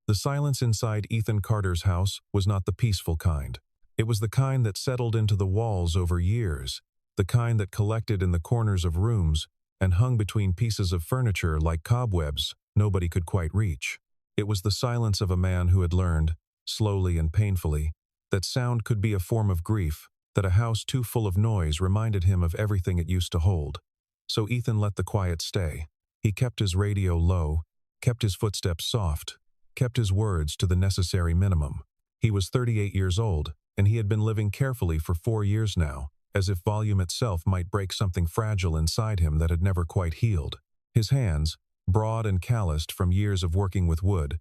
The silence inside Ethan Carter's house was not the peaceful kind. It was the kind that settled into the walls over years, the kind that collected in the corners of rooms and hung between pieces of furniture like cobwebs nobody could quite reach. It was the silence of a man who had learned, slowly and painfully, that sound could be a form of grief, that a house too full of noise reminded him of everything it used to hold. So Ethan let the quiet stay. He kept his radio low, kept his footsteps soft, kept his words to the necessary minimum. He was 38 years old, and he had been living carefully for 4 years now, as if volume itself might break something fragile inside him that had never quite healed. His hands, broad and calloused from years of working with wood,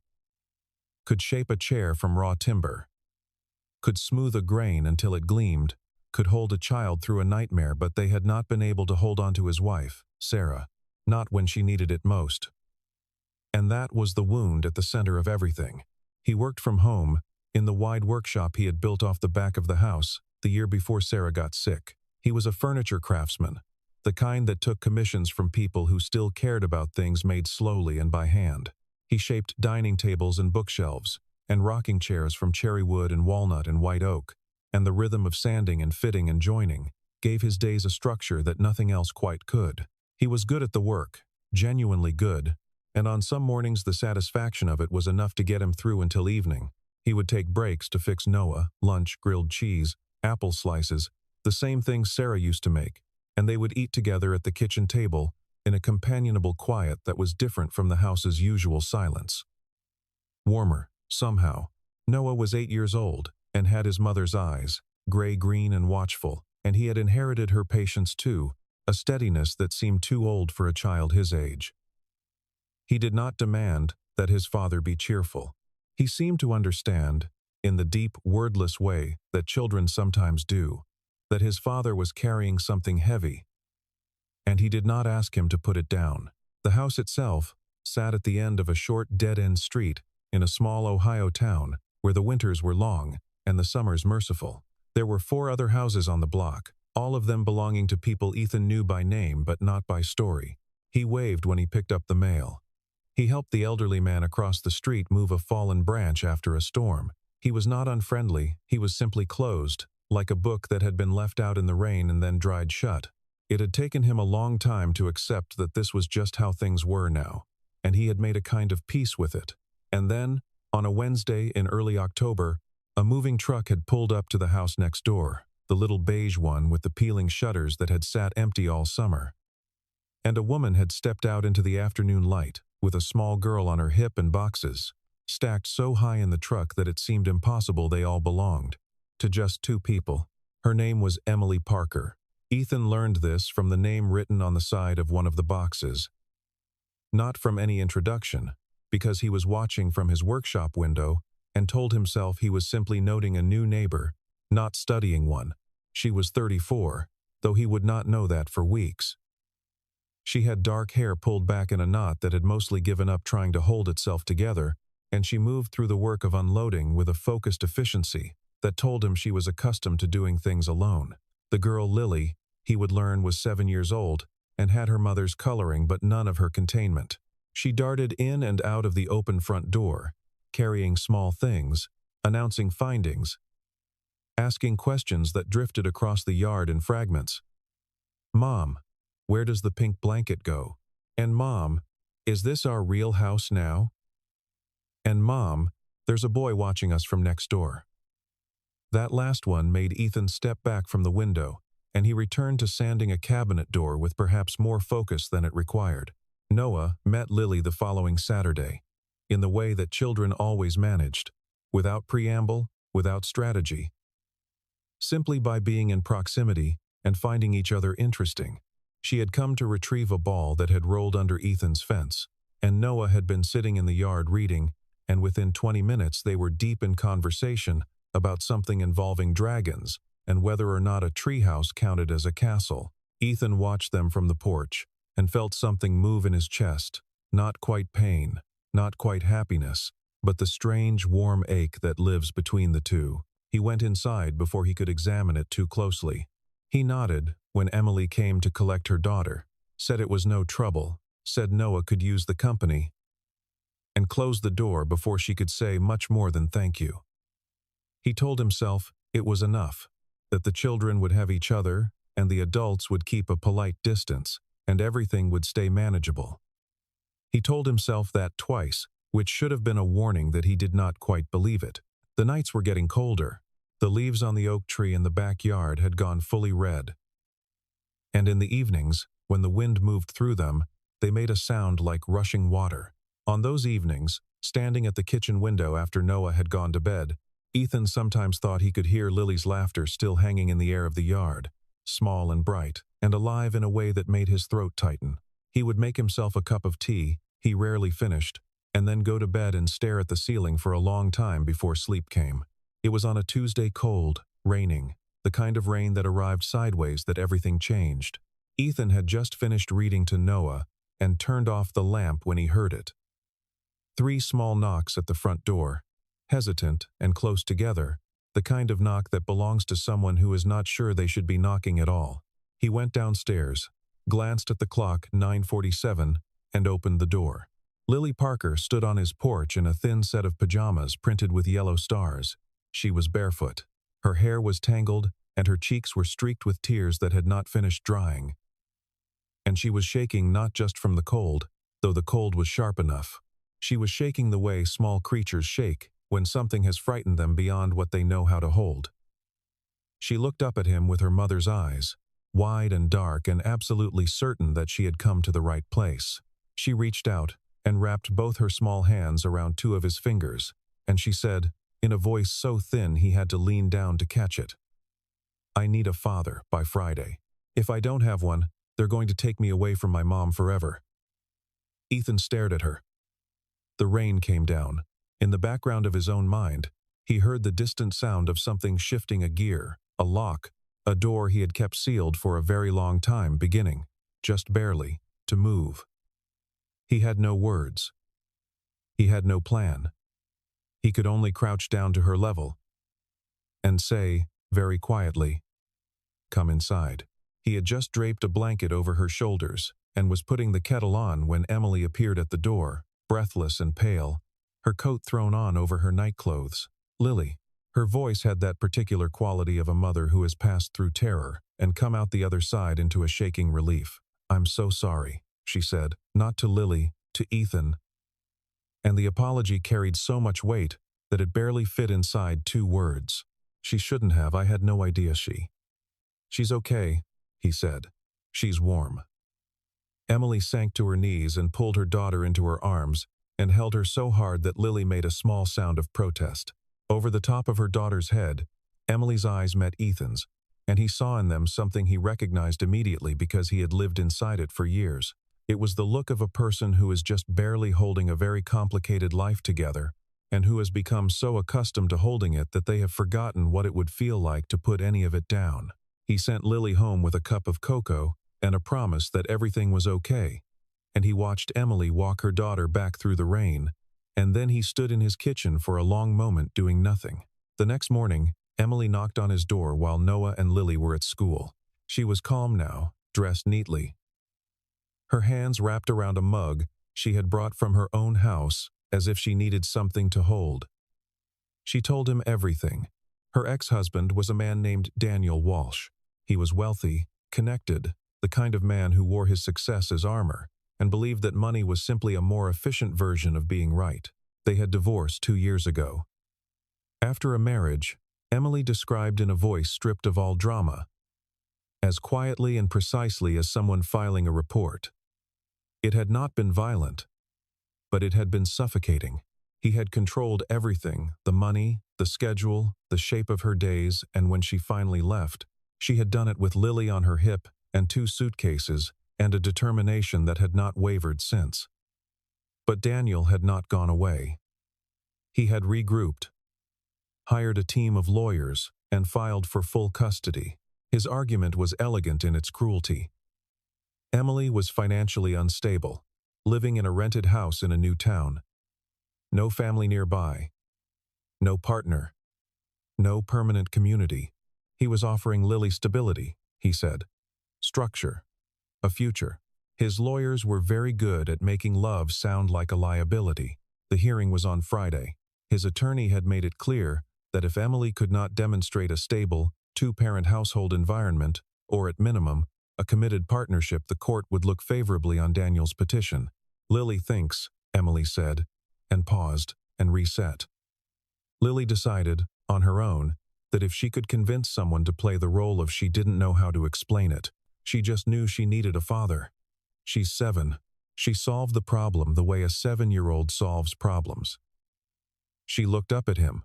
could shape a chair from raw timber, could smooth a grain until it gleamed, could hold a child through a nightmare, but they had not been able to hold on to his wife, Sarah, not when she needed it most. And that was the wound at the center of everything. He worked from home, in the wide workshop he had built off the back of the house, the year before Sarah got sick. He was a furniture craftsman, the kind that took commissions from people who still cared about things made slowly and by hand. He shaped dining tables and bookshelves, and rocking chairs from cherry wood and walnut and white oak, and the rhythm of sanding and fitting and joining gave his days a structure that nothing else quite could. He was good at the work, genuinely good, and on some mornings the satisfaction of it was enough to get him through until evening. He would take breaks to fix Noah, lunch, grilled cheese, apple slices, the same things Sarah used to make, and they would eat together at the kitchen table in a companionable quiet that was different from the house's usual silence. Warmer, somehow. Noah was 8 years old and had his mother's eyes, gray-green and watchful, and he had inherited her patience too, a steadiness that seemed too old for a child his age. He did not demand that his father be cheerful. He seemed to understand, in the deep, wordless way that children sometimes do, that his father was carrying something heavy, and he did not ask him to put it down. The house itself sat at the end of a short dead-end street in a small Ohio town where the winters were long and the summers merciful. There were 4 other houses on the block, all of them belonging to people Ethan knew by name but not by story. He waved when he picked up the mail. He helped the elderly man across the street move a fallen branch after a storm. He was not unfriendly, he was simply closed, like a book that had been left out in the rain and then dried shut. It had taken him a long time to accept that this was just how things were now, and he had made a kind of peace with it. And then, on a Wednesday in early October, a moving truck had pulled up to the house next door, the little beige one with the peeling shutters that had sat empty all summer. And a woman had stepped out into the afternoon light, with a small girl on her hip and boxes, stacked so high in the truck that it seemed impossible they all belonged to just 2 people. Her name was Emily Parker. Ethan learned this from the name written on the side of one of the boxes. Not from any introduction, because he was watching from his workshop window and told himself he was simply noting a new neighbor, not studying one. She was 34, though he would not know that for weeks. She had dark hair pulled back in a knot that had mostly given up trying to hold itself together, and she moved through the work of unloading with a focused efficiency that told him she was accustomed to doing things alone. The girl Lily, he would learn, was 7 years old and had her mother's coloring but none of her containment. She darted in and out of the open front door, carrying small things, announcing findings, asking questions that drifted across the yard in fragments. "Mom, where does the pink blanket go?" And "Mom, is this our real house now?" And "Mom, there's a boy watching us from next door." That last one made Ethan step back from the window, and he returned to sanding a cabinet door with perhaps more focus than it required. Noah met Lily the following Saturday, in the way that children always managed, without preamble, without strategy, simply by being in proximity and finding each other interesting. She had come to retrieve a ball that had rolled under Ethan's fence, and Noah had been sitting in the yard reading, and within 20 minutes they were deep in conversation about something involving dragons and whether or not a treehouse counted as a castle. Ethan watched them from the porch and felt something move in his chest, not quite pain, not quite happiness, but the strange, warm ache that lives between the two. He went inside before he could examine it too closely. He nodded when Emily came to collect her daughter, said it was no trouble, said Noah could use the company, and closed the door before she could say much more than thank you. He told himself it was enough, that the children would have each other, and the adults would keep a polite distance, and everything would stay manageable. He told himself that twice, which should have been a warning that he did not quite believe it. The nights were getting colder. The leaves on the oak tree in the backyard had gone fully red. And in the evenings, when the wind moved through them, they made a sound like rushing water. On those evenings, standing at the kitchen window after Noah had gone to bed, Ethan sometimes thought he could hear Lily's laughter still hanging in the air of the yard, small and bright, and alive in a way that made his throat tighten. He would make himself a cup of tea, he rarely finished, and then go to bed and stare at the ceiling for a long time before sleep came. It was on a Tuesday, cold, raining, the kind of rain that arrived sideways that everything changed. Ethan had just finished reading to Noah and turned off the lamp when he heard it. 3 small knocks at the front door, hesitant and close together, the kind of knock that belongs to someone who is not sure they should be knocking at all. He went downstairs, glanced at the clock, 9:47, and opened the door. Lily Parker stood on his porch in a thin set of pajamas printed with yellow stars. She was barefoot. Her hair was tangled, and her cheeks were streaked with tears that had not finished drying. And she was shaking not just from the cold, though the cold was sharp enough. She was shaking the way small creatures shake when something has frightened them beyond what they know how to hold. She looked up at him with her mother's eyes, wide and dark and absolutely certain that she had come to the right place. She reached out and wrapped both her small hands around 2 of his fingers, and she said, in a voice so thin he had to lean down to catch it, "I need a father by Friday. If I don't have one, they're going to take me away from my mom forever." Ethan stared at her. The rain came down. In the background of his own mind, he heard the distant sound of something shifting a gear, a lock, a door he had kept sealed for a very long time beginning, just barely, to move. He had no words. He had no plan. He could only crouch down to her level and say, very quietly, "Come inside." He had just draped a blanket over her shoulders and was putting the kettle on when Emily appeared at the door, breathless and pale, her coat thrown on over her nightclothes. Lily. Her voice had that particular quality of a mother who has passed through terror and come out the other side into a shaking relief. "I'm so sorry," she said, not to Lily, to Ethan. And the apology carried so much weight that it barely fit inside 2 words. "She shouldn't have. I had no idea She's okay," he said. "She's warm." Emily sank to her knees and pulled her daughter into her arms and held her so hard that Lily made a small sound of protest. Over the top of her daughter's head, Emily's eyes met Ethan's, and he saw in them something he recognized immediately because he had lived inside it for years. It was the look of a person who is just barely holding a very complicated life together, and who has become so accustomed to holding it that they have forgotten what it would feel like to put any of it down. He sent Lily home with a cup of cocoa and a promise that everything was okay, and he watched Emily walk her daughter back through the rain, and then he stood in his kitchen for a long moment doing nothing. The next morning, Emily knocked on his door while Noah and Lily were at school. She was calm now, dressed neatly, her hands wrapped around a mug she had brought from her own house as if she needed something to hold. She told him everything. Her ex-husband was a man named Daniel Walsh. He was wealthy, connected, the kind of man who wore his success as armor, and believed that money was simply a more efficient version of being right. They had divorced 2 years ago. After a marriage, Emily described in a voice stripped of all drama, as quietly and precisely as someone filing a report. It had not been violent, but it had been suffocating. He had controlled everything, the money, the schedule, the shape of her days, and when she finally left, she had done it with Lily on her hip and 2 suitcases and a determination that had not wavered since. But Daniel had not gone away. He had regrouped, hired a team of lawyers, and filed for full custody. His argument was elegant in its cruelty. Emily was financially unstable, living in a rented house in a new town. No family nearby. No partner. No permanent community. He was offering Lily stability, he said. Structure. A future. His lawyers were very good at making love sound like a liability. The hearing was on Friday. His attorney had made it clear that if Emily could not demonstrate a stable, two-parent household environment, or at minimum, a committed partnership, the court would look favorably on Daniel's petition. Lily thinks, Emily said, and paused, and reset. Lily decided, on her own, that if she could convince someone to play the role of she didn't know how to explain it, she just knew she needed a father. She's 7. She solved the problem the way a 7-year-old solves problems. She looked up at him,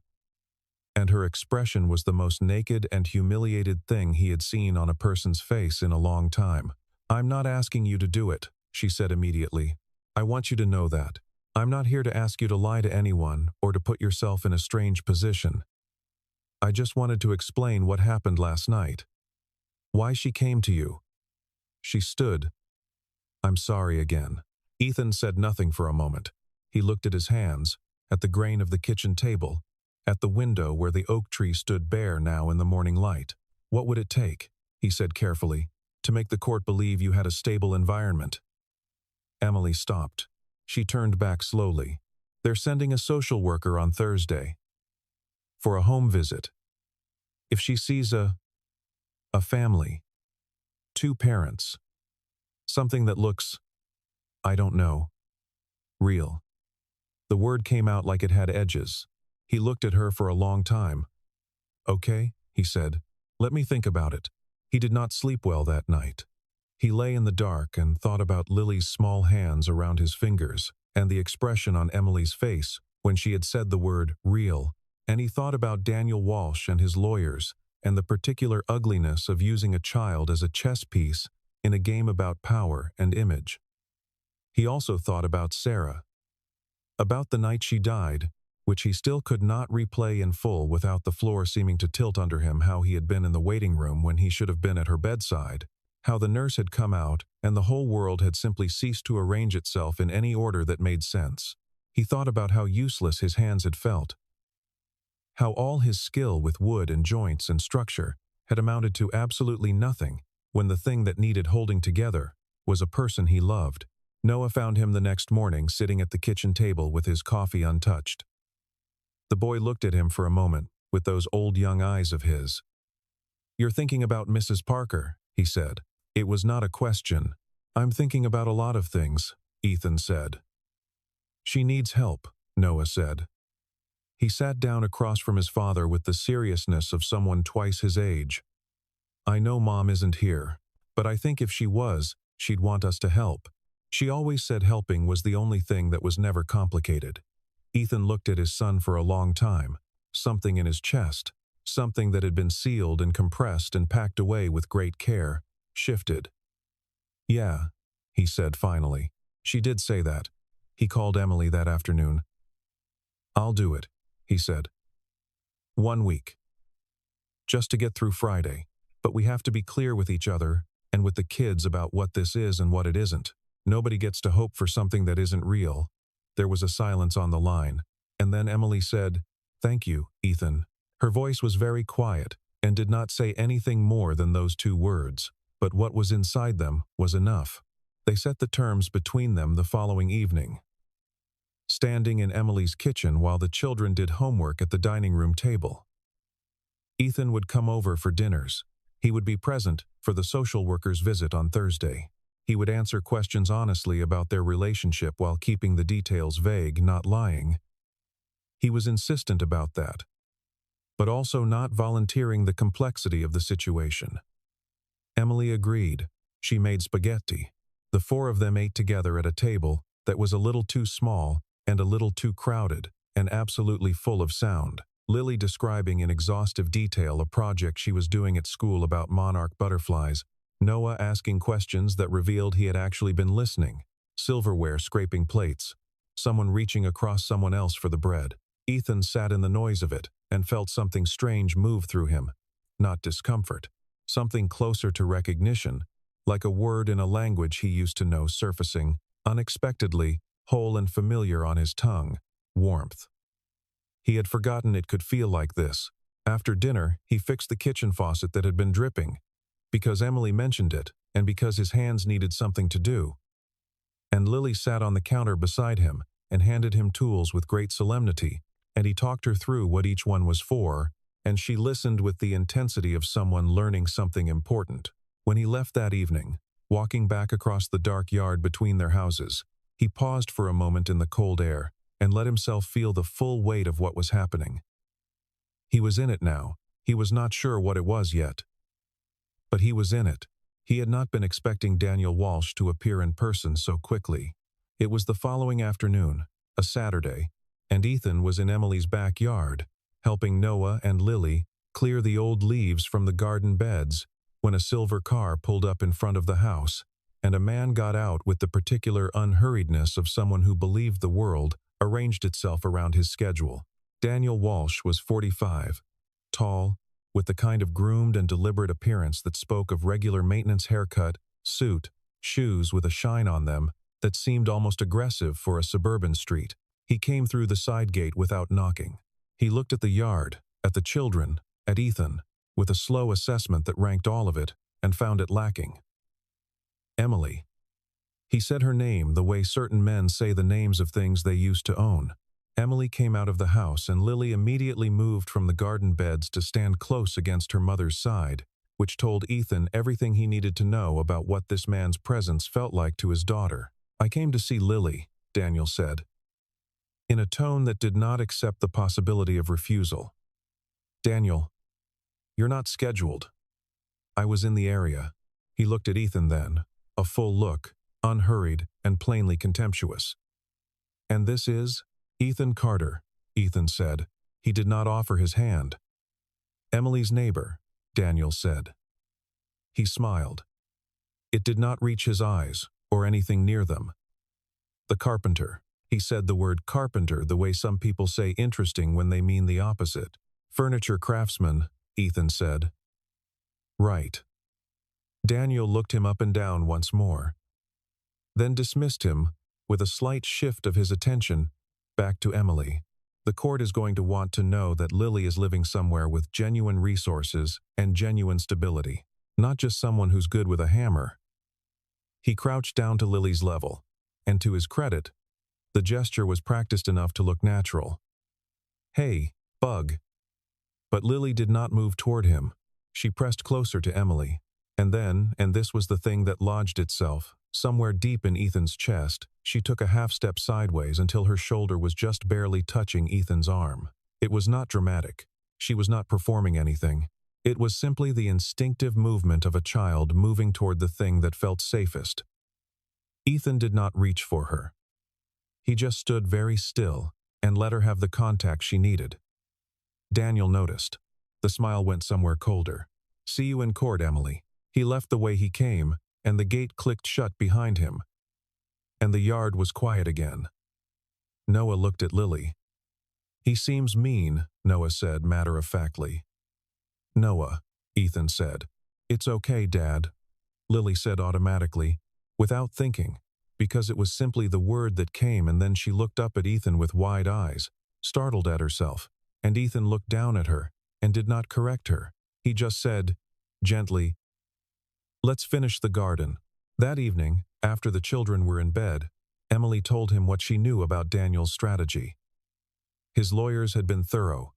and her expression was the most naked and humiliated thing he had seen on a person's face in a long time. "I'm not asking you to do it," she said immediately. "I want you to know that. I'm not here to ask you to lie to anyone or to put yourself in a strange position. I just wanted to explain what happened last night. Why she came to you." She stood. "I'm sorry again." Ethan said nothing for a moment. He looked at his hands, at the grain of the kitchen table, at the window where the oak tree stood bare now in the morning light. "What would it take," he said carefully, "to make the court believe you had a stable environment?" Emily stopped. She turned back slowly. "They're sending a social worker on Thursday. For a home visit. If she sees a family, 2 parents, something that looks, I don't know, real." The word came out like it had edges. He looked at her for a long time. "Okay," he said. "Let me think about it." He did not sleep well that night. He lay in the dark and thought about Lily's small hands around his fingers and the expression on Emily's face when she had said the word real, and he thought about Daniel Walsh and his lawyers and the particular ugliness of using a child as a chess piece in a game about power and image. He also thought about Sarah, about the night she died, which he still could not replay in full without the floor seeming to tilt under him, how he had been in the waiting room when he should have been at her bedside, how the nurse had come out and the whole world had simply ceased to arrange itself in any order that made sense. He thought about how useless his hands had felt, how all his skill with wood and joints and structure had amounted to absolutely nothing when the thing that needed holding together was a person he loved. Noah found him the next morning sitting at the kitchen table with his coffee untouched. The boy looked at him for a moment with those old young eyes of his. "You're thinking about Mrs. Parker," he said. It was not a question. "I'm thinking about a lot of things," Ethan said. "She needs help," Noah said. He sat down across from his father with the seriousness of someone twice his age. "I know Mom isn't here, but I think if she was, she'd want us to help. She always said helping was the only thing that was never complicated." Ethan looked at his son for a long time. Something in his chest, something that had been sealed and compressed and packed away with great care, shifted. "Yeah," he said finally. "She did say that." He called Emily that afternoon. "I'll do it," he said. 1 week. Just to get through Friday. But we have to be clear with each other and with the kids about what this is and what it isn't. Nobody gets to hope for something that isn't real." There was a silence on the line, and then Emily said, "Thank you, Ethan." Her voice was very quiet and did not say anything more than those 2 words, but what was inside them was enough. They set the terms between them the following evening, standing in Emily's kitchen while the children did homework at the dining room table. Ethan would come over for dinners. He would be present for the social worker's visit on Thursday. He would answer questions honestly about their relationship while keeping the details vague, not lying. He was insistent about that, but also not volunteering the complexity of the situation. Emily agreed. She made spaghetti. The 4 of them ate together at a table that was a little too small and a little too crowded and absolutely full of sound. Lily describing in exhaustive detail a project she was doing at school about monarch butterflies, Noah asking questions that revealed he had actually been listening, silverware scraping plates, someone reaching across someone else for the bread. Ethan sat in the noise of it and felt something strange move through him, not discomfort, something closer to recognition, like a word in a language he used to know surfacing, unexpectedly, whole and familiar on his tongue, warmth. He had forgotten it could feel like this. After dinner, he fixed the kitchen faucet that had been dripping, because Emily mentioned it, and because his hands needed something to do. And Lily sat on the counter beside him, and handed him tools with great solemnity, and he talked her through what each one was for, and she listened with the intensity of someone learning something important. When he left that evening, walking back across the dark yard between their houses, he paused for a moment in the cold air and let himself feel the full weight of what was happening. He was in it now. He was not sure what it was yet. But he was in it. He had not been expecting Daniel Walsh to appear in person so quickly. It was the following afternoon, a Saturday, and Ethan was in Emily's backyard, helping Noah and Lily clear the old leaves from the garden beds, when a silver car pulled up in front of the house, and a man got out with the particular unhurriedness of someone who believed the world arranged itself around his schedule. Daniel Walsh was 45, tall, with the kind of groomed and deliberate appearance that spoke of regular maintenance haircut, suit, shoes with a shine on them that seemed almost aggressive for a suburban street. He came through the side gate without knocking. He looked at the yard, at the children, at Ethan, with a slow assessment that ranked all of it and found it lacking. Emily. He said her name the way certain men say the names of things they used to own. Emily came out of the house, and Lily immediately moved from the garden beds to stand close against her mother's side, which told Ethan everything he needed to know about what this man's presence felt like to his daughter. "I came to see Lily," Daniel said, in a tone that did not accept the possibility of refusal. "Daniel, you're not scheduled. I was in the area." He looked at Ethan then, a full look, unhurried and plainly contemptuous. "And this is Ethan Carter," Ethan said. He did not offer his hand. "Emily's neighbor," Daniel said. He smiled. It did not reach his eyes, or anything near them. "The carpenter." He said the word carpenter the way some people say interesting when they mean the opposite. "Furniture craftsman," Ethan said. "Right." Daniel looked him up and down once more, then dismissed him, with a slight shift of his attention, back to Emily. "The court is going to want to know that Lily is living somewhere with genuine resources and genuine stability, not just someone who's good with a hammer." He crouched down to Lily's level, and to his credit, the gesture was practiced enough to look natural. "Hey, bug." But Lily did not move toward him. She pressed closer to Emily, and then, and this was the thing that lodged itself somewhere deep in Ethan's chest, she took a half-step sideways until her shoulder was just barely touching Ethan's arm. It was not dramatic. She was not performing anything. It was simply the instinctive movement of a child moving toward the thing that felt safest. Ethan did not reach for her. He just stood very still and let her have the contact she needed. Daniel noticed. The smile went somewhere colder. "See you in court, Emily." He left the way he came, and the gate clicked shut behind him, and the yard was quiet again. Noah looked at Lily. "He seems mean," Noah said matter-of-factly. "Noah," Ethan said. "It's okay, Dad," Lily said automatically, without thinking, because it was simply the word that came, and then she looked up at Ethan with wide eyes, startled at herself, and Ethan looked down at her and did not correct her. He just said, gently, "Let's finish the garden." That evening, after the children were in bed, Emily told him what she knew about Daniel's strategy. His lawyers had been thorough.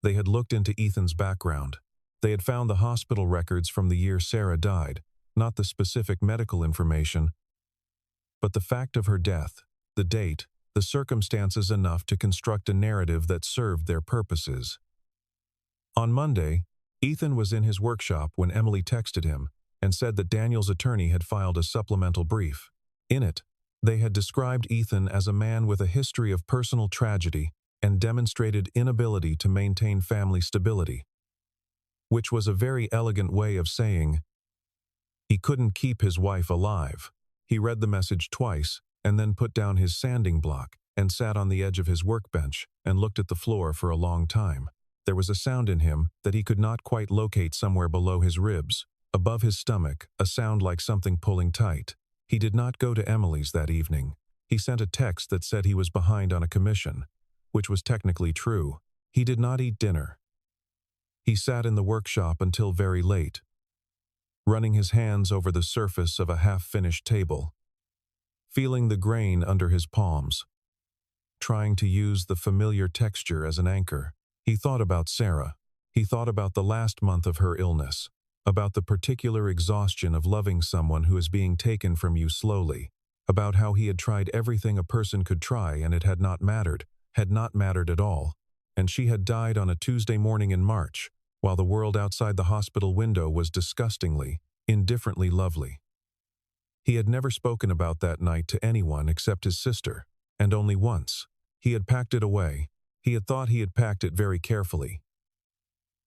They had looked into Ethan's background. They had found the hospital records from the year Sarah died, not the specific medical information, but the fact of her death, the date, the circumstances enough to construct a narrative that served their purposes. On Monday, Ethan was in his workshop when Emily texted him and said that Daniel's attorney had filed a supplemental brief. In it, they had described Ethan as a man with a history of personal tragedy and demonstrated inability to maintain family stability, which was a very elegant way of saying he couldn't keep his wife alive. He read the message twice and then put down his sanding block and sat on the edge of his workbench and looked at the floor for a long time. There was a sound in him that he could not quite locate somewhere below his ribs, above his stomach, a sound like something pulling tight. He did not go to Emily's that evening. He sent a text that said he was behind on a commission, which was technically true. He did not eat dinner. He sat in the workshop until very late, running his hands over the surface of a half-finished table, feeling the grain under his palms. trying to use the familiar texture as an anchor. He thought about Sarah. He thought about the last month of her illness, about the particular exhaustion of loving someone who is being taken from you slowly, about how he had tried everything a person could try and it had not mattered at all, and she had died on a Tuesday morning in March, while the world outside the hospital window was disgustingly, indifferently lovely. He had never spoken about that night to anyone except his sister, and only once. He had packed it away. He had thought he had packed it very carefully.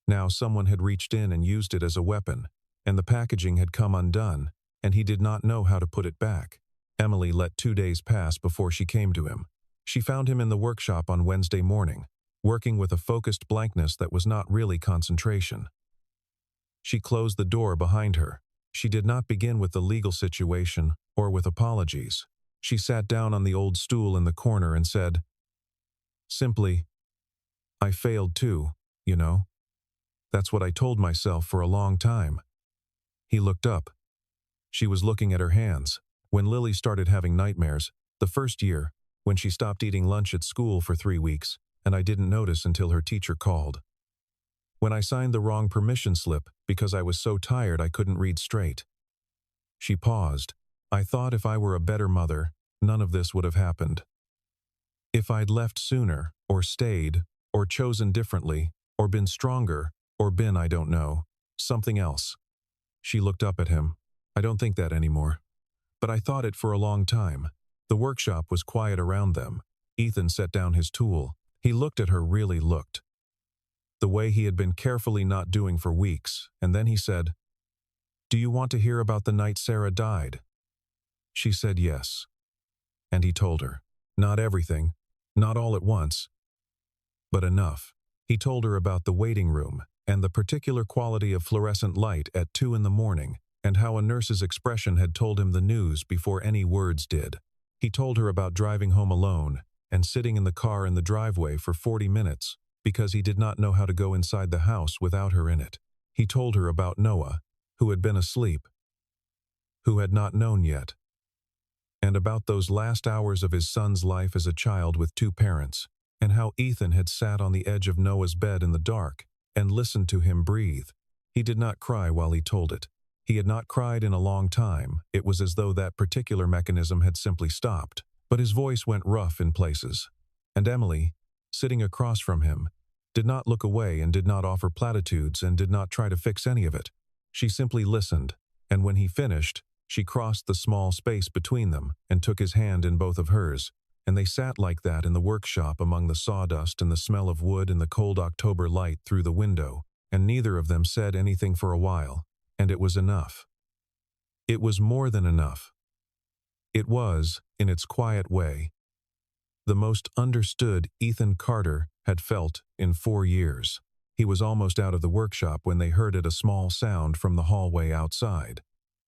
Now someone had reached in and used it as a weapon, and the packaging had come undone, and he did not know how to put it back. Emily let 2 days pass before she came to him. She found him in the workshop on Wednesday morning, working with a focused blankness that was not really concentration. She closed the door behind her. She did not begin with the legal situation or with apologies. She sat down on the old stool in the corner and said, simply, "I failed too, you know. That's what I told myself for a long time." He looked up. She was looking at her hands. When Lily started having nightmares, the first year, when she stopped eating lunch at school for 3 weeks, and I didn't notice until her teacher called. When I signed the wrong permission slip because I was so tired I couldn't read straight. She paused. I thought if I were a better mother, none of this would have happened. If I'd left sooner, or stayed, or chosen differently, or been stronger, or been, I don't know, something else. She looked up at him. I don't think that anymore. But I thought it for a long time. The workshop was quiet around them. Ethan set down his tool. He looked at her, really looked. The way he had been carefully not doing for weeks, and then he said, "Do you want to hear about the night Sarah died?" She said yes. And he told her. Not everything, not all at once, but enough. He told her about the waiting room and the particular quality of fluorescent light at 2 in the morning, and how a nurse's expression had told him the news before any words did. He told her about driving home alone and sitting in the car in the driveway for 40 minutes because he did not know how to go inside the house without her in it. He told her about Noah, who had been asleep, who had not known yet, and about those last hours of his son's life as a child with 2 parents, and how Ethan had sat on the edge of Noah's bed in the dark and listened to him breathe. He did not cry while he told it. He had not cried in a long time. It was as though that particular mechanism had simply stopped, but his voice went rough in places. And Emily, sitting across from him, did not look away and did not offer platitudes and did not try to fix any of it. She simply listened, and when he finished, she crossed the small space between them and took his hand in both of hers, and they sat like that in the workshop among the sawdust and the smell of wood and the cold October light through the window, and neither of them said anything for a while, and it was enough. It was more than enough. It was, in its quiet way, the most understood Ethan Carter had felt in 4 years. He was almost out of the workshop when they heard it, a small sound from the hallway outside.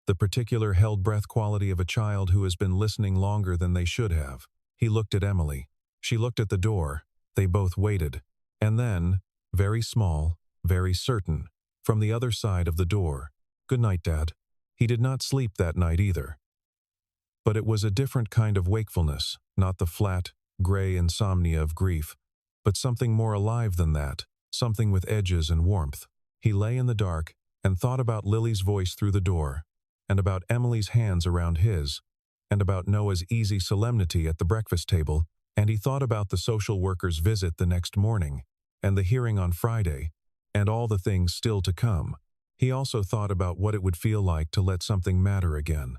The particular held breath quality of a child who has been listening longer than they should have. He looked at Emily. She looked at the door. They both waited. And then, very small, very certain, from the other side of the door, "Good night, Dad." He did not sleep that night either. But it was a different kind of wakefulness, not the flat, gray insomnia of grief, but something more alive than that, something with edges and warmth. He lay in the dark and thought about Lily's voice through the door, and about Emily's hands around his, and about Noah's easy solemnity at the breakfast table, and he thought about the social worker's visit the next morning, and the hearing on Friday, and all the things still to come. He also thought about what it would feel like to let something matter again,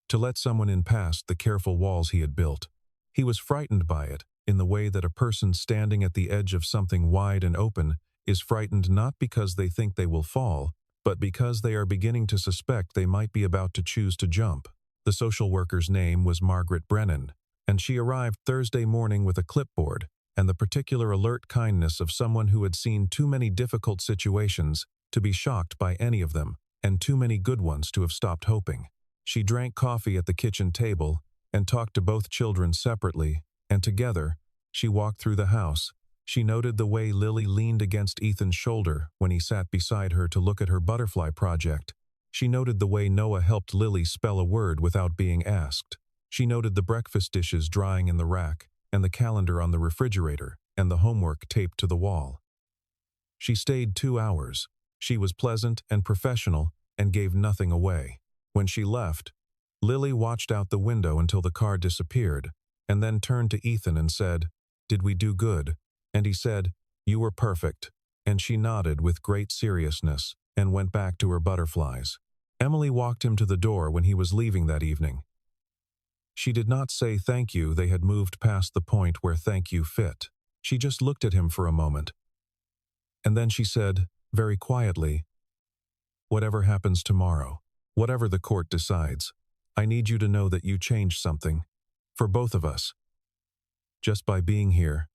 to let someone in past the careful walls he had built. He was frightened by it, in the way that a person standing at the edge of something wide and open is frightened not because they think they will fall, but because they are beginning to suspect they might be about to choose to jump. The social worker's name was Margaret Brennan, and she arrived Thursday morning with a clipboard and the particular alert kindness of someone who had seen too many difficult situations to be shocked by any of them, and too many good ones to have stopped hoping. She drank coffee at the kitchen table and talked to both children separately, and together, she walked through the house. She noted the way Lily leaned against Ethan's shoulder when he sat beside her to look at her butterfly project. She noted the way Noah helped Lily spell a word without being asked. She noted the breakfast dishes drying in the rack, and the calendar on the refrigerator, and the homework taped to the wall. She stayed 2 hours. She was pleasant and professional and gave nothing away. When she left, Lily watched out the window until the car disappeared, and then turned to Ethan and said, "Did we do good?" And he said, "You were perfect." And she nodded with great seriousness and went back to her butterflies. Emily walked him to the door when he was leaving that evening. She did not say thank you. They had moved past the point where thank you fit. She just looked at him for a moment. And then she said, very quietly, "Whatever happens tomorrow, whatever the court decides, I need you to know that you changed something. For both of us. Just by being here."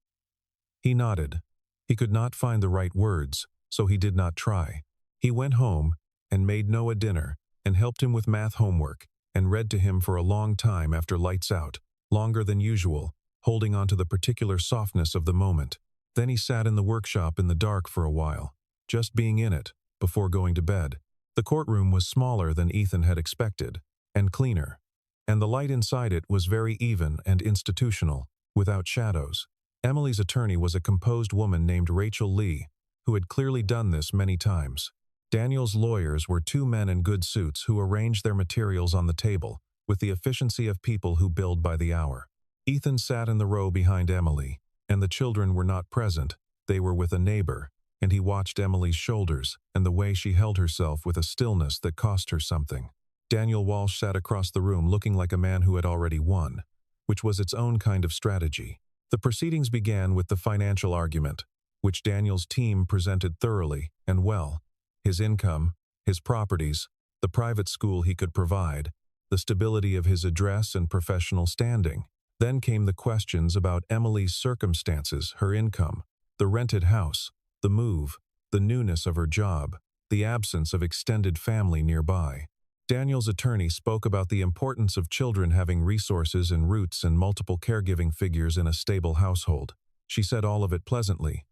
He nodded. He could not find the right words, so he did not try. He went home and made Noah dinner and helped him with math homework and read to him for a long time after lights out, longer than usual, holding on to the particular softness of the moment. Then he sat in the workshop in the dark for a while, just being in it, before going to bed. The courtroom was smaller than Ethan had expected, and cleaner, and the light inside it was very even and institutional, without shadows. Emily's attorney was a composed woman named Rachel Lee, who had clearly done this many times. Daniel's lawyers were 2 men in good suits who arranged their materials on the table, with the efficiency of people who billed by the hour. Ethan sat in the row behind Emily, and the children were not present. They were with a neighbor, and he watched Emily's shoulders and the way she held herself with a stillness that cost her something. Daniel Walsh sat across the room looking like a man who had already won, which was its own kind of strategy. The proceedings began with the financial argument, which Daniel's team presented thoroughly and well. His income, his properties, the private school he could provide, the stability of his address and professional standing. Then came the questions about Emily's circumstances, her income, the rented house, the move, the newness of her job, the absence of extended family nearby. Daniel's attorney spoke about the importance of children having resources and roots and multiple caregiving figures in a stable household. She said all of it pleasantly,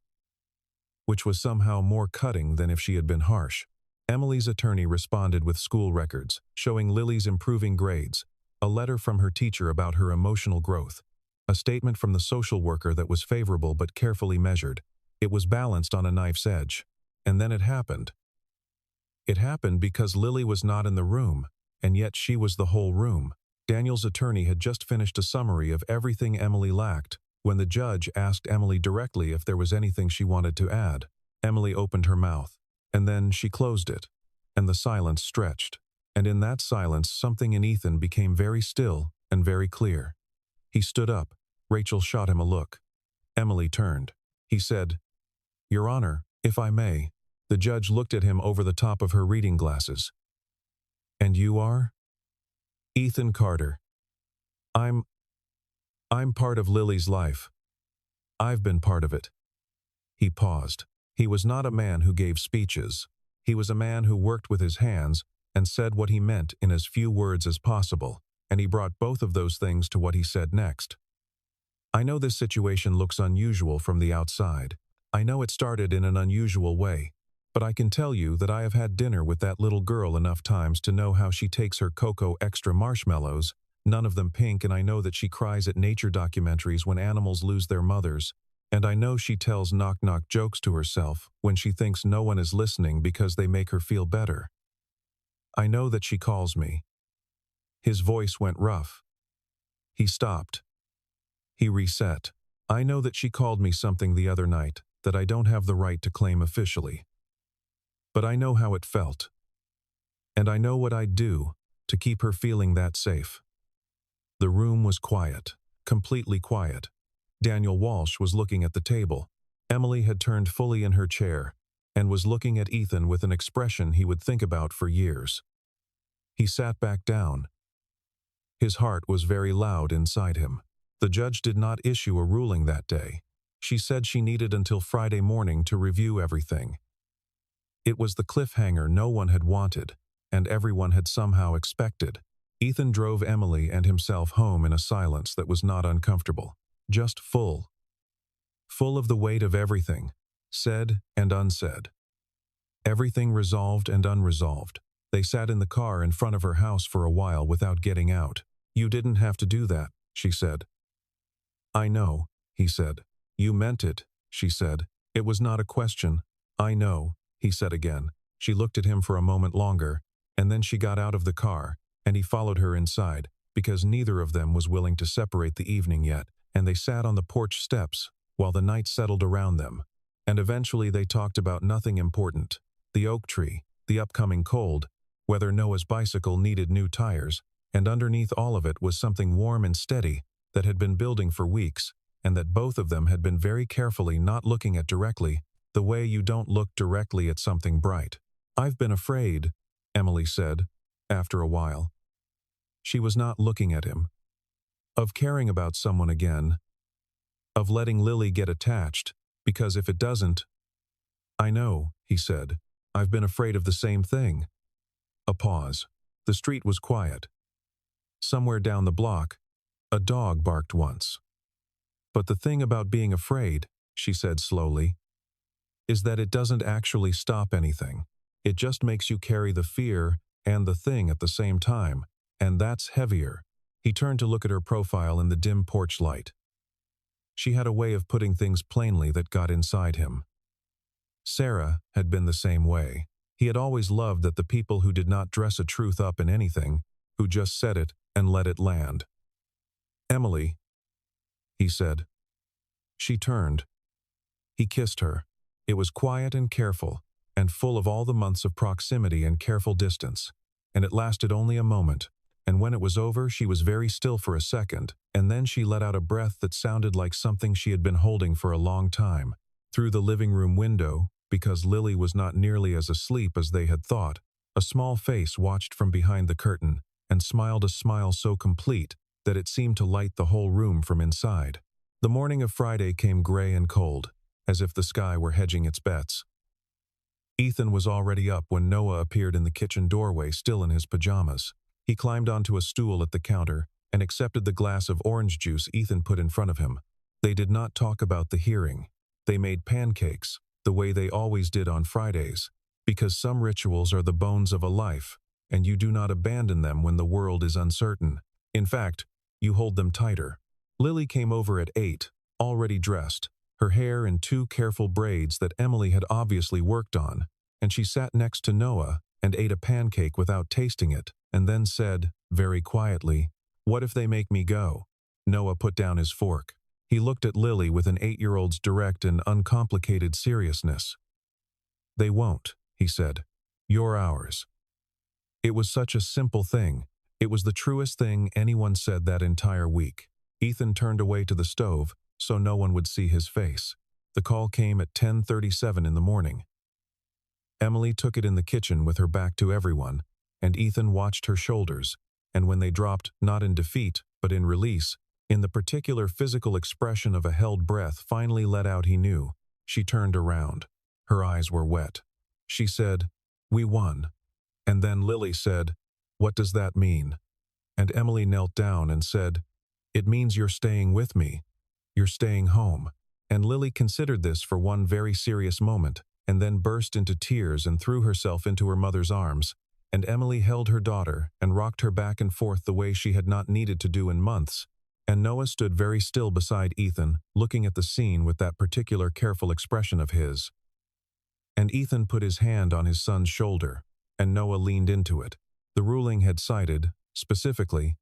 which was somehow more cutting than if she had been harsh. Emily's attorney responded with school records, showing Lily's improving grades, a letter from her teacher about her emotional growth, a statement from the social worker that was favorable but carefully measured. It was balanced on a knife's edge. And then it happened. It happened because Lily was not in the room, and yet she was the whole room. Daniel's attorney had just finished a summary of everything Emily lacked when the judge asked Emily directly if there was anything she wanted to add. Emily opened her mouth, and then she closed it, and the silence stretched. And in that silence, something in Ethan became very still and very clear. He stood up. Rachel shot him a look. Emily turned. He said, "Your Honor, if I may." The judge looked at him over the top of her reading glasses. "And you are?" "Ethan Carter. I'm part of Lily's life. I've been part of it." He paused. He was not a man who gave speeches. He was a man who worked with his hands and said what he meant in as few words as possible, and he brought both of those things to what he said next. "I know this situation looks unusual from the outside. I know it started in an unusual way. But I can tell you that I have had dinner with that little girl enough times to know how she takes her cocoa extra marshmallows, none of them pink, and I know that she cries at nature documentaries when animals lose their mothers, and I know she tells knock-knock jokes to herself when she thinks no one is listening because they make her feel better. I know that she calls me." His voice went rough. He stopped. He reset. "I know that she called me something the other night that I don't have the right to claim officially. But I know how it felt. And I know what I'd do to keep her feeling that safe." The room was quiet, completely quiet. Daniel Walsh was looking at the table. Emily had turned fully in her chair and was looking at Ethan with an expression he would think about for years. He sat back down. His heart was very loud inside him. The judge did not issue a ruling that day. She said she needed until Friday morning to review everything. It was the cliffhanger no one had wanted, and everyone had somehow expected. Ethan drove Emily and himself home in a silence that was not uncomfortable, just full. Full of the weight of everything, said and unsaid. Everything resolved and unresolved. They sat in the car in front of her house for a while without getting out. "You didn't have to do that," she said. "I know," he said. "You meant it," she said. "It was not a question." "I know," he said again. She looked at him for a moment longer, and then she got out of the car, and he followed her inside, because neither of them was willing to separate the evening yet, and they sat on the porch steps while the night settled around them. And eventually they talked about nothing important: the oak tree, the upcoming cold, whether Noah's bicycle needed new tires, and underneath all of it was something warm and steady that had been building for weeks, and that both of them had been very carefully not looking at directly, the way you don't look directly at something bright. "I've been afraid," Emily said, after a while. She was not looking at him. "Of caring about someone again. Of letting Lily get attached, because if it doesn't—" "I know," he said. "I've been afraid of the same thing." A pause. The street was quiet. Somewhere down the block, a dog barked once. "But the thing about being afraid," she said slowly, "is that it doesn't actually stop anything. It just makes you carry the fear and the thing at the same time, and that's heavier." He turned to look at her profile in the dim porch light. She had a way of putting things plainly that got inside him. Sarah had been the same way. He had always loved that the people who did not dress a truth up in anything, who just said it and let it land. "Emily," he said. She turned. He kissed her. It was quiet and careful, and full of all the months of proximity and careful distance, and it lasted only a moment, and when it was over she was very still for a second, and then she let out a breath that sounded like something she had been holding for a long time. Through the living room window, because Lily was not nearly as asleep as they had thought, a small face watched from behind the curtain, and smiled a smile so complete that it seemed to light the whole room from inside. The morning of Friday came gray and cold, as if the sky were hedging its bets. Ethan was already up when Noah appeared in the kitchen doorway, still in his pajamas. He climbed onto a stool at the counter and accepted the glass of orange juice Ethan put in front of him. They did not talk about the hearing. They made pancakes, the way they always did on Fridays, because some rituals are the bones of a life, and you do not abandon them when the world is uncertain. In fact, you hold them tighter. Lily came over at 8, already dressed, her hair in 2 careful braids that Emily had obviously worked on, and she sat next to Noah and ate a pancake without tasting it, and then said, very quietly, "What if they make me go?" Noah put down his fork. He looked at Lily with an 8-year-old's direct and uncomplicated seriousness. "They won't," he said. "You're ours." It was such a simple thing. It was the truest thing anyone said that entire week. Ethan turned away to the stove so no one would see his face. The call came at 10:37 in the morning. Emily took it in the kitchen with her back to everyone, and Ethan watched her shoulders, and when they dropped, not in defeat, but in release, in the particular physical expression of a held breath finally let out, he knew. She turned around. Her eyes were wet. She said, "We won." And then Lily said, "What does that mean?" And Emily knelt down and said, "It means you're staying with me. You're staying home." And Lily considered this for one very serious moment, and then burst into tears and threw herself into her mother's arms, and Emily held her daughter and rocked her back and forth the way she had not needed to do in months, and Noah stood very still beside Ethan, looking at the scene with that particular careful expression of his. And Ethan put his hand on his son's shoulder, and Noah leaned into it. The ruling had cited, specifically,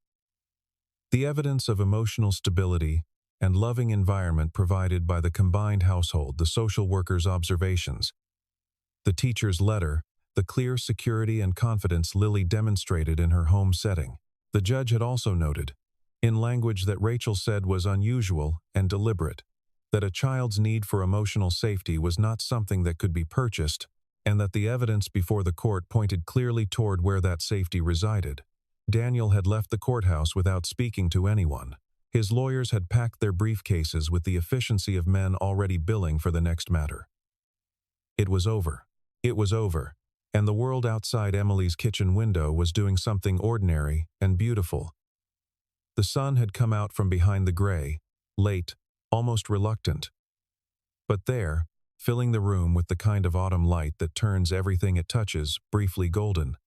the evidence of emotional stability and loving environment provided by the combined household, the social worker's observations, the teacher's letter, the clear security and confidence Lily demonstrated in her home setting. The judge had also noted, in language that Rachel said was unusual and deliberate, that a child's need for emotional safety was not something that could be purchased, and that the evidence before the court pointed clearly toward where that safety resided. Daniel had left the courthouse without speaking to anyone. His lawyers had packed their briefcases with the efficiency of men already billing for the next matter. It was over. It was over, and the world outside Emily's kitchen window was doing something ordinary and beautiful. The sun had come out from behind the gray, late, almost reluctant. But there, filling the room with the kind of autumn light that turns everything it touches briefly golden,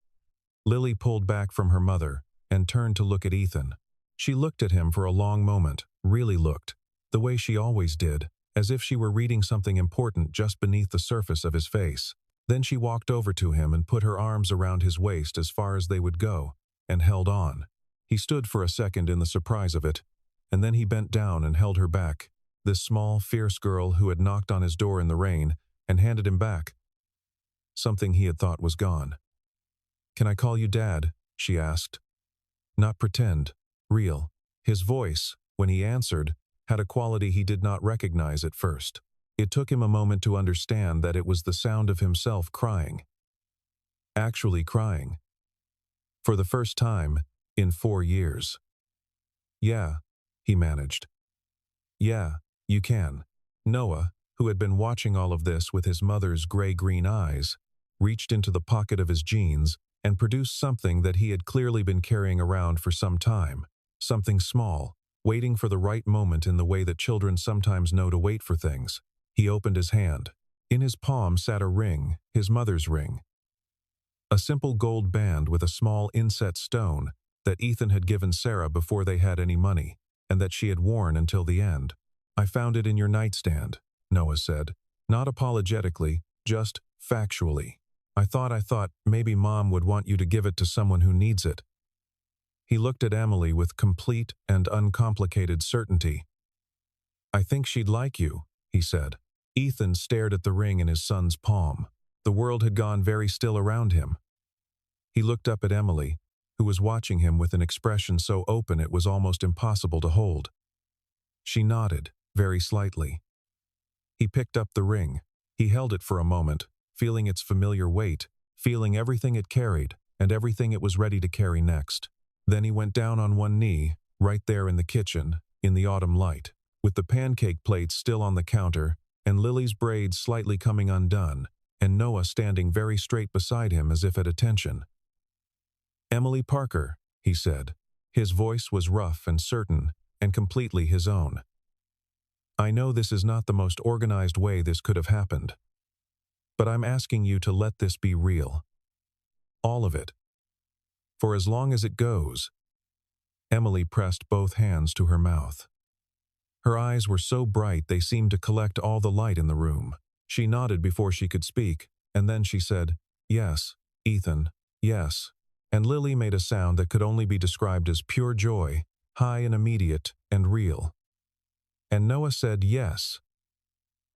Lily pulled back from her mother and turned to look at Ethan. She looked at him for a long moment, really looked, the way she always did, as if she were reading something important just beneath the surface of his face. Then she walked over to him and put her arms around his waist as far as they would go, and held on. He stood for a second in the surprise of it, and then he bent down and held her back, this small, fierce girl who had knocked on his door in the rain, and handed him back something he had thought was gone. "Can I call you Dad?" she asked. Not pretend, real. His voice, when he answered, had a quality he did not recognize at first. It took him a moment to understand that it was the sound of himself crying. Actually crying. For the first time in 4 years. "Yeah," he managed. "Yeah, you can." Noah, who had been watching all of this with his mother's gray-green eyes, reached into the pocket of his jeans and produced something that he had clearly been carrying around for some time. Something small, waiting for the right moment in the way that children sometimes know to wait for things. He opened his hand. In his palm sat a ring, his mother's ring. A simple gold band with a small inset stone that Ethan had given Sarah before they had any money, and that she had worn until the end. "I found it in your nightstand," Noah said, not apologetically, just factually. I thought maybe Mom would want you to give it to someone who needs it." He looked at Emily with complete and uncomplicated certainty. "I think she'd like you," he said. Ethan stared at the ring in his son's palm. The world had gone very still around him. He looked up at Emily, who was watching him with an expression so open it was almost impossible to hold. She nodded, very slightly. He picked up the ring. He held it for a moment, feeling its familiar weight, feeling everything it carried, and everything it was ready to carry next. Then he went down on one knee, right there in the kitchen, in the autumn light, with the pancake plates still on the counter, and Lily's braids slightly coming undone, and Noah standing very straight beside him as if at attention. "Emily Parker," he said. His voice was rough and certain, and completely his own. "I know this is not the most organized way this could have happened. But I'm asking you to let this be real. All of it. For as long as it goes." Emily pressed both hands to her mouth. Her eyes were so bright they seemed to collect all the light in the room. She nodded before she could speak, and then she said, "Yes, Ethan, yes." And Lily made a sound that could only be described as pure joy, high and immediate and real. And Noah said yes,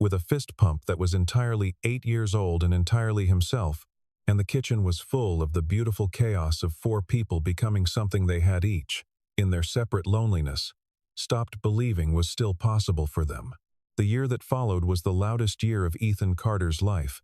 with a fist pump that was entirely 8 years old and entirely himself, and the kitchen was full of the beautiful chaos of 4 people becoming something they had each, in their separate loneliness, stopped believing was still possible for them. The year that followed was the loudest year of Ethan Carter's life.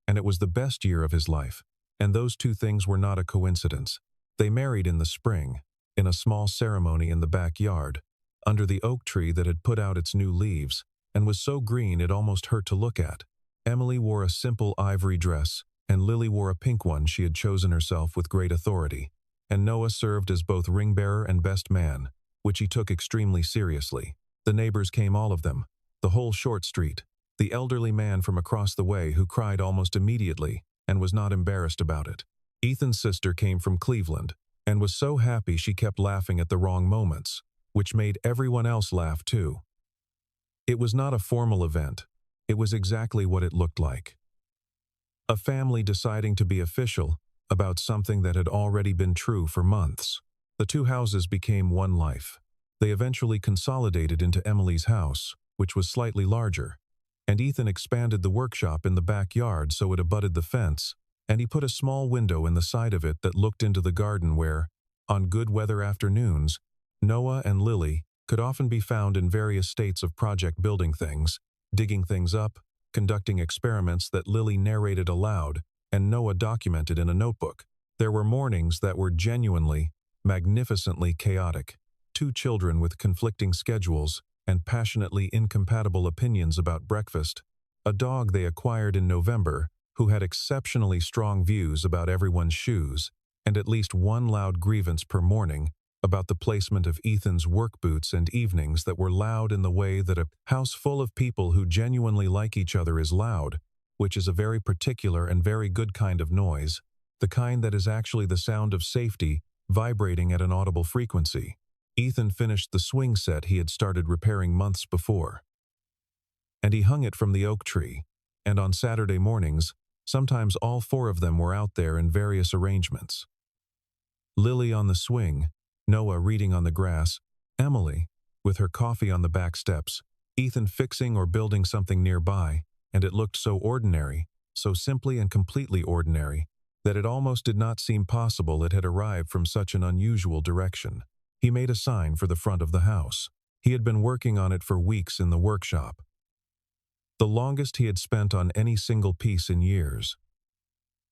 And it was the best year of his life. And those 2 things were not a coincidence. They married in the spring, in a small ceremony in the backyard, under the oak tree that had put out its new leaves, and was so green it almost hurt to look at. Emily wore a simple ivory dress, and Lily wore a pink one she had chosen herself with great authority, and Noah served as both ring-bearer and best man, which he took extremely seriously. The neighbors came, all of them, the whole short street, the elderly man from across the way who cried almost immediately and was not embarrassed about it. Ethan's sister came from Cleveland, and was so happy she kept laughing at the wrong moments, which made everyone else laugh too. It was not a formal event. It was exactly what it looked like. A family deciding to be official about something that had already been true for months. The 2 houses became one life. They eventually consolidated into Emily's house, which was slightly larger, and Ethan expanded the workshop in the backyard so it abutted the fence, and he put a small window in the side of it that looked into the garden where, on good weather afternoons, Noah and Lily could often be found in various states of project building things, digging things up, conducting experiments that Lily narrated aloud and Noah documented in a notebook. There were mornings that were genuinely, magnificently chaotic. 2 children with conflicting schedules and passionately incompatible opinions about breakfast, a dog they acquired in November who had exceptionally strong views about everyone's shoes, and at least one loud grievance per morning about the placement of Ethan's work boots and evenings that were loud in the way that a house full of people who genuinely like each other is loud, which is a very particular and very good kind of noise, the kind that is actually the sound of safety vibrating at an audible frequency. Ethan finished the swing set he had started repairing months before, and he hung it from the oak tree, and on Saturday mornings, sometimes all four of them were out there in various arrangements. Lily on the swing, Noah reading on the grass, Emily, with her coffee on the back steps, Ethan fixing or building something nearby, and it looked so ordinary, so simply and completely ordinary, that it almost did not seem possible it had arrived from such an unusual direction. He made a sign for the front of the house. He had been working on it for weeks in the workshop, the longest he had spent on any single piece in years.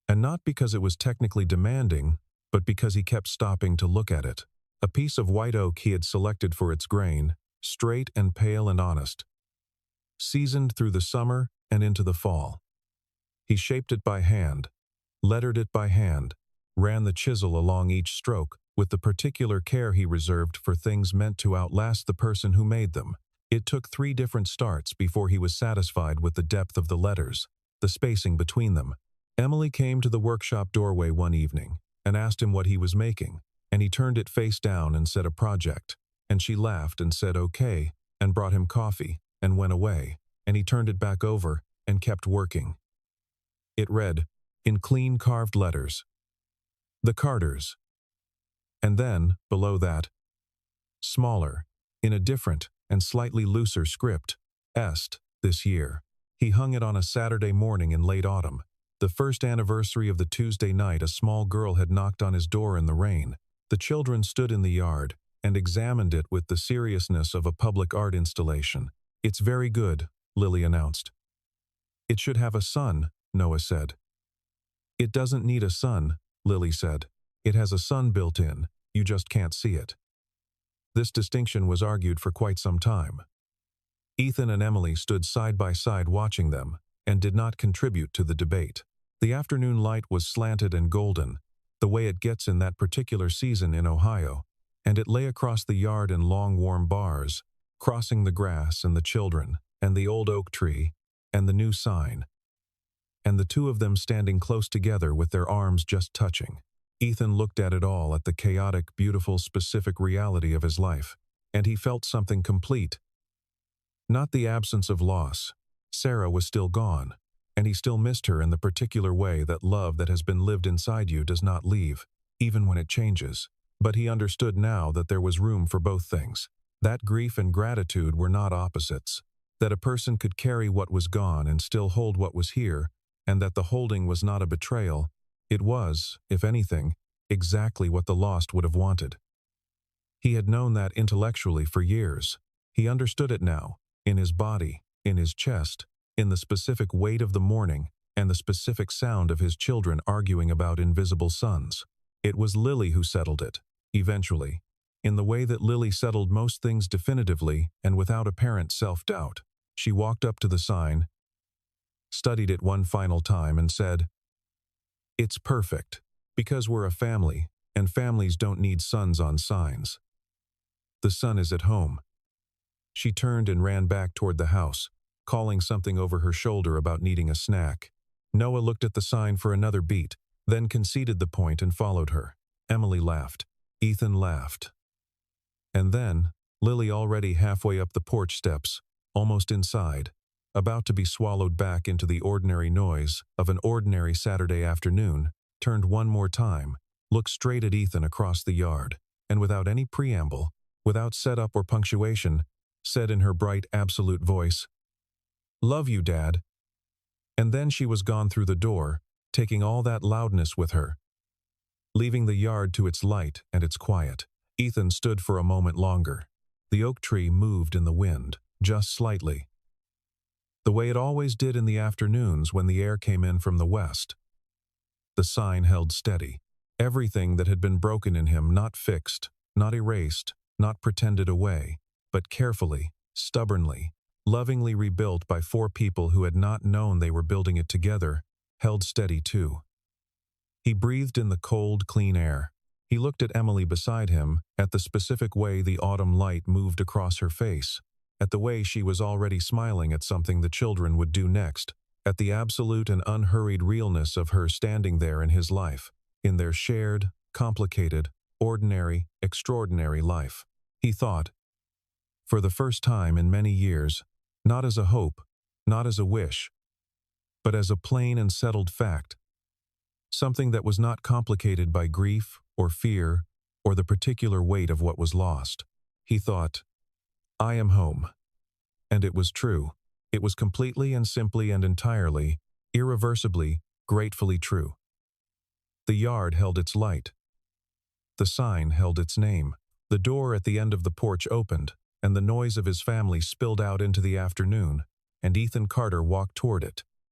And not because it was technically demanding, but because he kept stopping to look at it. A piece of white oak he had selected for its grain, straight and pale and honest, seasoned through the summer and into the fall. He shaped it by hand, lettered it by hand, ran the chisel along each stroke with the particular care he reserved for things meant to outlast the person who made them. It took 3 different starts before he was satisfied with the depth of the letters, the spacing between them. Emily came to the workshop doorway one evening and asked him what he was making, and he turned it face down and said a project, and she laughed and said okay, and brought him coffee, and went away, and he turned it back over and kept working. It read, in clean carved letters, "The Carters." And then, below that, smaller, in a different and slightly looser script, "Est, this year." He hung it on a Saturday morning in late autumn, the first anniversary of the Tuesday night a small girl had knocked on his door in the rain. The children stood in the yard and examined it with the seriousness of a public art installation. "It's very good," Lily announced. "It should have a sun," Noah said. "It doesn't need a sun," Lily said. "It has a sun built in, you just can't see it." This distinction was argued for quite some time. Ethan and Emily stood side by side watching them, and did not contribute to the debate. The afternoon light was slanted and golden, the way it gets in that particular season in Ohio, and it lay across the yard in long warm bars, crossing the grass and the children, and the old oak tree, and the new sign, and the two of them standing close together with their arms just touching. Ethan looked at it all, at the chaotic, beautiful, specific reality of his life, and he felt something complete. Not the absence of loss. Sarah was still gone, and he still missed her in the particular way that love that has been lived inside you does not leave, even when it changes. But he understood now that there was room for both things, that grief and gratitude were not opposites, that a person could carry what was gone and still hold what was here, and that the holding was not a betrayal. It was, if anything, exactly what the lost would have wanted. He had known that intellectually for years. He understood it now, in his body, in his chest, in the specific weight of the morning, and the specific sound of his children arguing about invisible suns. It was Lily who settled it, eventually, in the way that Lily settled most things definitively and without apparent self-doubt. She walked up to the sign, studied it one final time, and said, "It's perfect, because we're a family, and families don't need suns on signs. The sun is at home." She turned and ran back toward the house, calling something over her shoulder about needing a snack. Noah looked at the sign for another beat, then conceded the point and followed her. Emily laughed. Ethan laughed. And then, Lily, already halfway up the porch steps, almost inside, about to be swallowed back into the ordinary noise of an ordinary Saturday afternoon, turned one more time, looked straight at Ethan across the yard, and without any preamble, without setup or punctuation, said in her bright, absolute voice, "Love you, Dad." And then she was gone through the door, taking all that loudness with her, leaving the yard to its light and its quiet. Ethan stood for a moment longer. The oak tree moved in the wind, just slightly, the way it always did in the afternoons when the air came in from the west. The sign held steady. Everything that had been broken in him, not fixed, not erased, not pretended away, but carefully, stubbornly, lovingly rebuilt by 4 people who had not known they were building it together, held steady too. He breathed in the cold, clean air. He looked at Emily beside him, at the specific way the autumn light moved across her face, at the way she was already smiling at something the children would do next, at the absolute and unhurried realness of her standing there in his life, in their shared, complicated, ordinary, extraordinary life. He thought, for the first time in many years, not as a hope, not as a wish, but as a plain and settled fact, something that was not complicated by grief or fear or the particular weight of what was lost. He thought, I am home. And it was true. It was completely and simply and entirely, irreversibly, gratefully true. The yard held its light. The sign held its name. The door at the end of the porch opened, and the noise of his family spilled out into the afternoon, and Ethan Carter walked toward it,